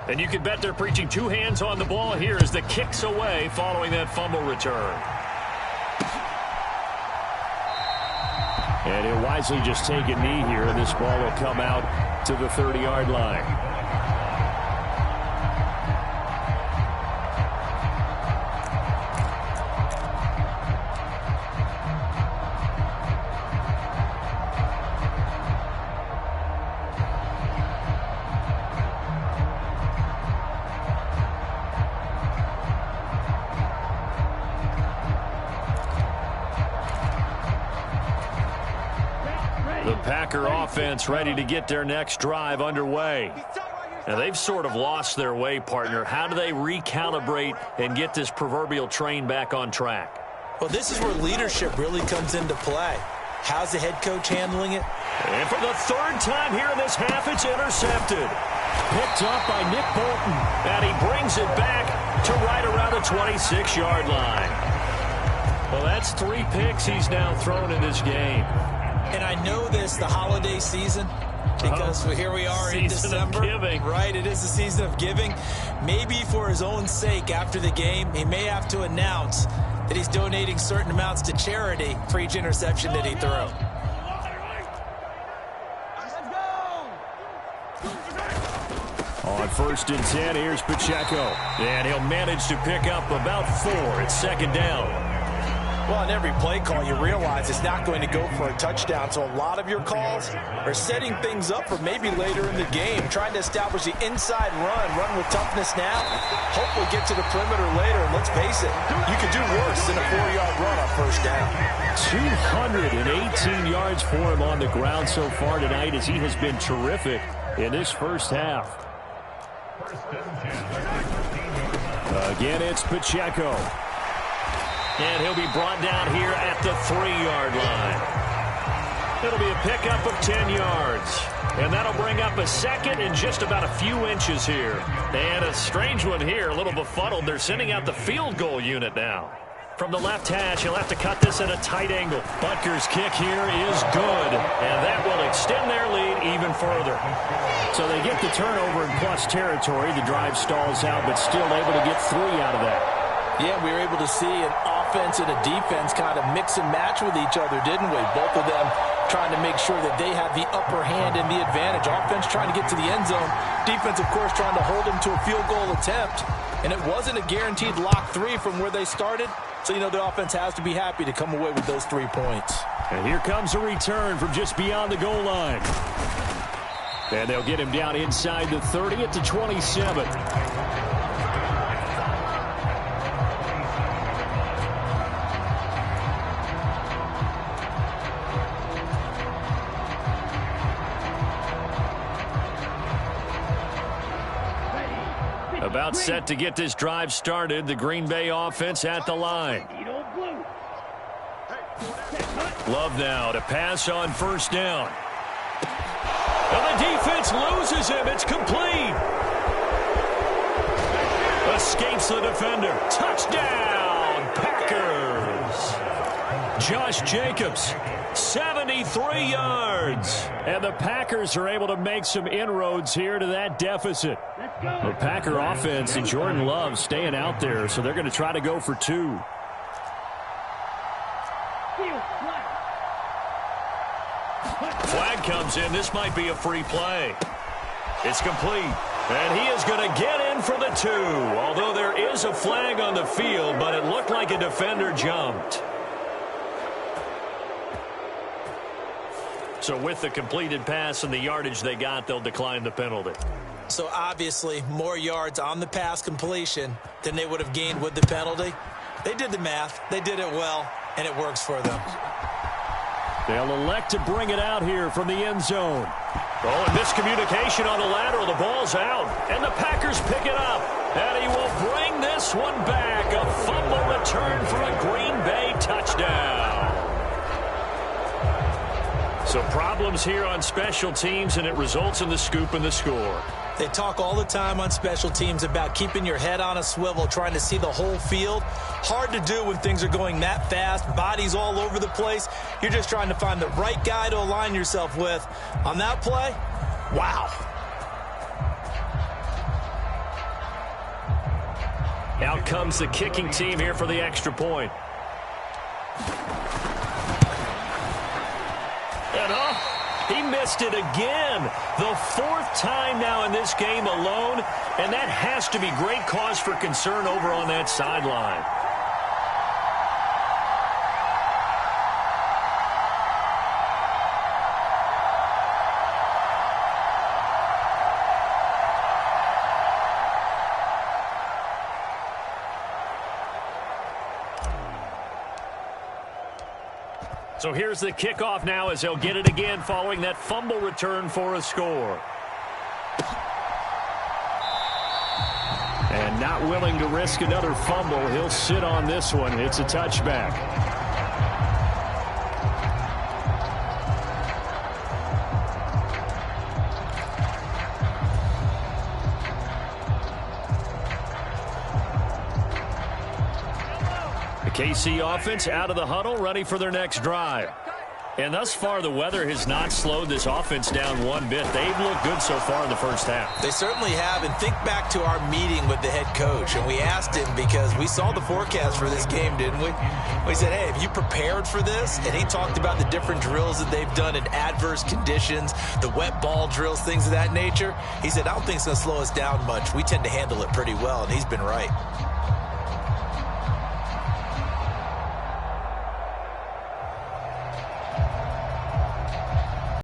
And you can bet they're preaching two hands on the ball here as the kick's away following that fumble return. And he'll wisely just take a knee here, and this ball will come out to the 30-yard line. Packer offense ready to get their next drive underway. Now they've sort of lost their way, partner. How do they recalibrate and get this proverbial train back on track? Well, this is where leadership really comes into play. How's the head coach handling it? And for the third time here in this half, it's intercepted. Picked up by Nick Bolton, and he brings it back to right around the 26-yard line. Well, that's 3 picks he's now thrown in this game. And I know this, the holiday season, because here we are in December. Right, it is the season of giving. Maybe for his own sake after the game, he may have to announce that he's donating certain amounts to charity for each interception that he threw. On 1st and 10, here's Pacheco. And he'll manage to pick up about 4. It's 2nd down. Well, in every play call, you realize it's not going to go for a touchdown. So a lot of your calls are setting things up for maybe later in the game, trying to establish the inside run with toughness now. Hopefully get to the perimeter later. And let's face it, you could do worse than a 4-yard run on 1st down. 218 yards for him on the ground so far tonight as he has been terrific in this first half. Again, it's Pacheco. And he'll be brought down here at the 3-yard line. It'll be a pickup of 10 yards. And that'll bring up a 2nd and just about a few inches here. And a strange one here, a little befuddled. They're sending out the field goal unit now. From the left hash, he'll have to cut this at a tight angle. Butker's kick here is good. And that will extend their lead even further. So they get the turnover in plus territory. The drive stalls out, but still able to get 3 out of that. Yeah, we were able to see an offense and a defense kind of mix and match with each other, didn't we? Both of them trying to make sure that they have the upper hand and the advantage. Offense trying to get to the end zone. Defense, of course, trying to hold them to a field goal attempt. And it wasn't a guaranteed lock 3 from where they started. So, you know, the offense has to be happy to come away with those 3 points. And here comes a return from just beyond the goal line. And they'll get him down inside the 30 at the 27. About set to get this drive started. The Green Bay offense at the line. Love now to pass on 1st down. And the defense loses him. It's complete. Escapes the defender. Touchdown, Packers. Josh Jacobs, 73 yards. And the Packers are able to make some inroads here to that deficit. The Packer offense and Jordan Love staying out there, so they're going to try to go for 2. Flag comes in. This might be a free play. It's complete. And he is going to get in for the 2. Although there is a flag on the field, but it looked like a defender jumped. So with the completed pass and the yardage they got, they'll decline the penalty. So obviously more yards on the pass completion than they would have gained with the penalty. They did the math. They did it well, and it works for them. They'll elect to bring it out here from the end zone. Oh, and miscommunication on the lateral. The ball's out, and the Packers pick it up. And he will bring this one back. A fumble return for a Green Bay touchdown. So problems here on special teams, and it results in the scoop and the score. They talk all the time on special teams about keeping your head on a swivel, trying to see the whole field. Hard to do when things are going that fast, bodies all over the place. You're just trying to find the right guy to align yourself with. On that play, wow. Out comes the kicking team here for the extra point. And he missed it again. The fourth time now in this game alone, and that has to be great cause for concern over on that sideline. So here's the kickoff now as they'll get it again following that fumble return for a score. And not willing to risk another fumble, he'll sit on this one. It's a touchback. KC offense out of the huddle, ready for their next drive. And thus far, the weather has not slowed this offense down one bit. They've looked good so far in the first half. They certainly have. And think back to our meeting with the head coach. And we asked him, because we saw the forecast for this game, didn't we? We said, hey, have you prepared for this? And he talked about the different drills that they've done in adverse conditions, the wet ball drills, things of that nature. He said, I don't think it's going to slow us down much. We tend to handle it pretty well. And he's been right.